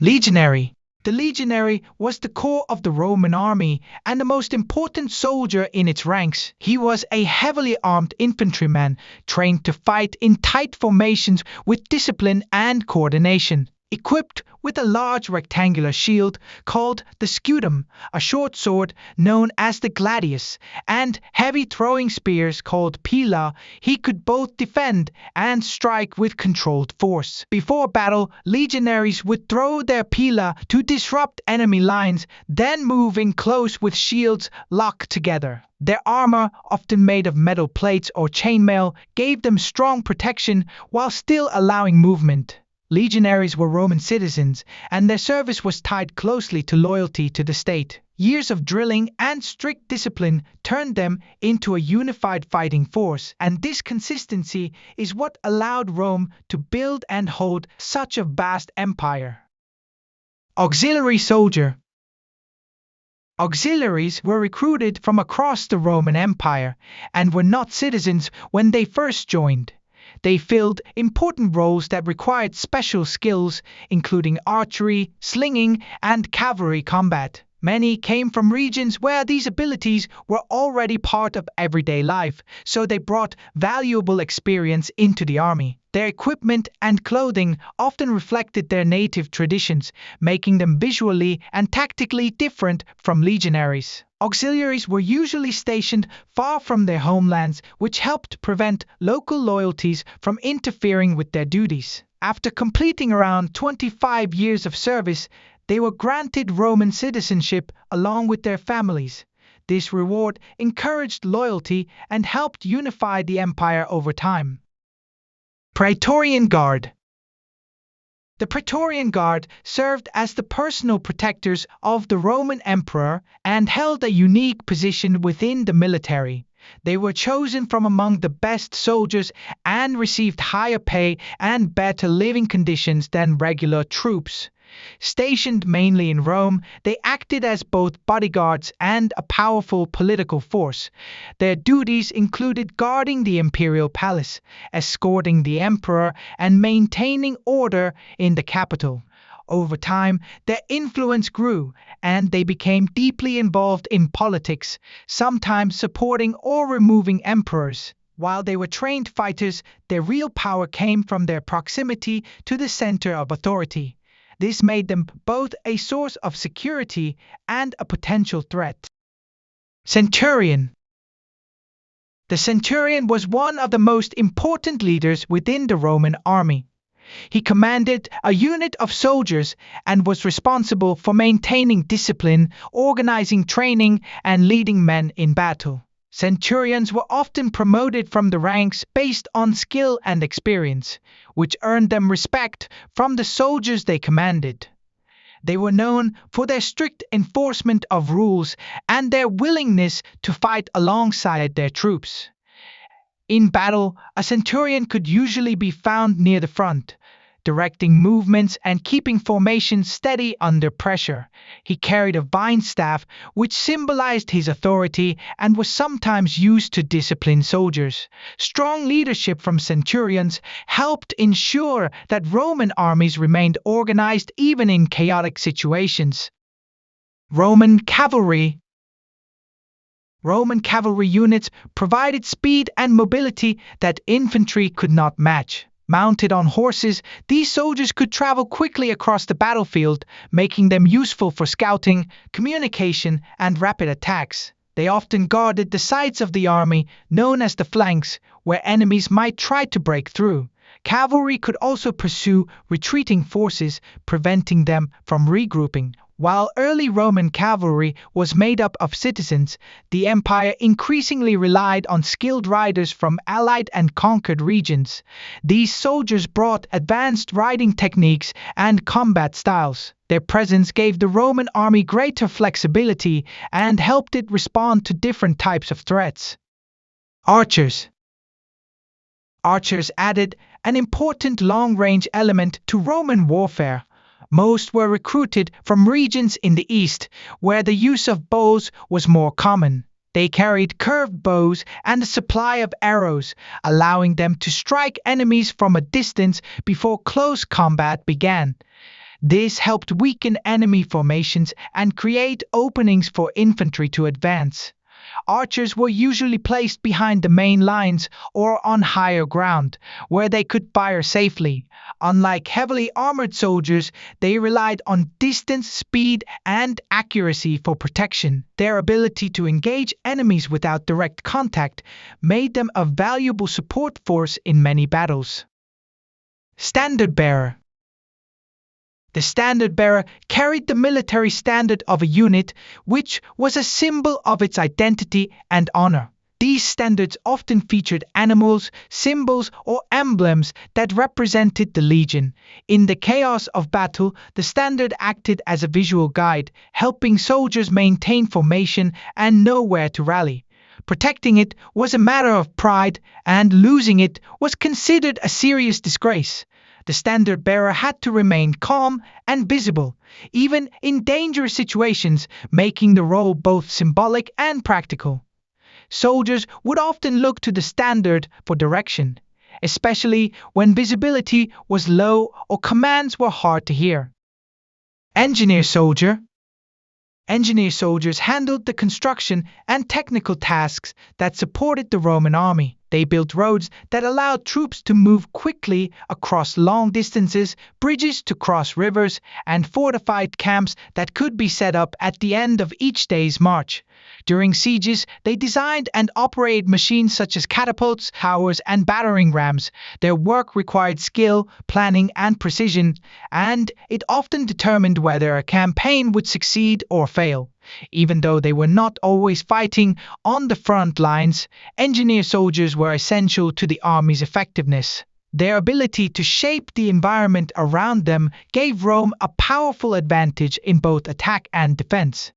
Legionary. The legionary was the core of the Roman army and the most important soldier in its ranks. He was a heavily armed infantryman trained to fight in tight formations with discipline and coordination. Equipped with a large rectangular shield called the scutum, a short sword known as the gladius, and heavy throwing spears called pila, he could both defend and strike with controlled force. Before battle, legionaries would throw their pila to disrupt enemy lines, then move in close with shields locked together. Their armor, often made of metal plates or chainmail, gave them strong protection while still allowing movement. Legionaries were Roman citizens, and their service was tied closely to loyalty to the state. Years of drilling and strict discipline turned them into a unified fighting force, and this consistency is what allowed Rome to build and hold such a vast empire. Auxiliary soldier. Auxiliaries were recruited from across the Roman Empire, and were not citizens when they first joined. They filled important roles that required special skills, including archery, slinging, and cavalry combat. Many came from regions where these abilities were already part of everyday life, so they brought valuable experience into the army. Their equipment and clothing often reflected their native traditions, making them visually and tactically different from legionaries. Auxiliaries were usually stationed far from their homelands, which helped prevent local loyalties from interfering with their duties. After completing around 25 years of service, they were granted Roman citizenship along with their families. This reward encouraged loyalty and helped unify the empire over time. Praetorian Guard. The Praetorian Guard served as the personal protectors of the Roman emperor and held a unique position within the military. They were chosen from among the best soldiers and received higher pay and better living conditions than regular troops. Stationed mainly in Rome, they acted as both bodyguards and a powerful political force. Their duties included guarding the imperial palace, escorting the emperor, and maintaining order in the capital. Over time, their influence grew, and they became deeply involved in politics, sometimes supporting or removing emperors. While they were trained fighters, their real power came from their proximity to the center of authority. This made them both a source of security and a potential threat. Centurion. The centurion was one of the most important leaders within the Roman army. He commanded a unit of soldiers and was responsible for maintaining discipline, organizing training, and leading men in battle. Centurions were often promoted from the ranks based on skill and experience, which earned them respect from the soldiers they commanded. They were known for their strict enforcement of rules and their willingness to fight alongside their troops. In battle, a centurion could usually be found near the front, directing movements and keeping formations steady under pressure. He carried a vine staff, which symbolized his authority and was sometimes used to discipline soldiers. Strong leadership from centurions helped ensure that Roman armies remained organized even in chaotic situations. Roman cavalry. Roman cavalry units provided speed and mobility that infantry could not match. Mounted on horses, these soldiers could travel quickly across the battlefield, making them useful for scouting, communication, and rapid attacks. They often guarded the sides of the army, known as the flanks, where enemies might try to break through. Cavalry could also pursue retreating forces, preventing them from regrouping. While early Roman cavalry was made up of citizens, the empire increasingly relied on skilled riders from allied and conquered regions. These soldiers brought advanced riding techniques and combat styles. Their presence gave the Roman army greater flexibility and helped it respond to different types of threats. Archers. Archers added an important long-range element to Roman warfare. Most were recruited from regions in the east, where the use of bows was more common. They carried curved bows and a supply of arrows, allowing them to strike enemies from a distance before close combat began. This helped weaken enemy formations and create openings for infantry to advance. Archers were usually placed behind the main lines or on higher ground, where they could fire safely. Unlike heavily armored soldiers, they relied on distance, speed, and accuracy for protection. Their ability to engage enemies without direct contact made them a valuable support force in many battles. Standardbearer. The standard-bearer carried the military standard of a unit, which was a symbol of its identity and honor. These standards often featured animals, symbols, or emblems that represented the legion. In the chaos of battle, the standard acted as a visual guide, helping soldiers maintain formation and know where to rally. Protecting it was a matter of pride, and losing it was considered a serious disgrace. The standard-bearer had to remain calm and visible, even in dangerous situations, making the role both symbolic and practical. Soldiers would often look to the standard for direction, especially when visibility was low or commands were hard to hear. Engineer soldier. Engineer soldiers handled the construction and technical tasks that supported the Roman army. They built roads that allowed troops to move quickly across long distances, bridges to cross rivers, and fortified camps that could be set up at the end of each day's march. During sieges, they designed and operated machines such as catapults, towers, and battering rams. Their work required skill, planning, and precision, and it often determined whether a campaign would succeed or fail. Even though they were not always fighting on the front lines, engineer soldiers were essential to the army's effectiveness. Their ability to shape the environment around them gave Rome a powerful advantage in both attack and defense.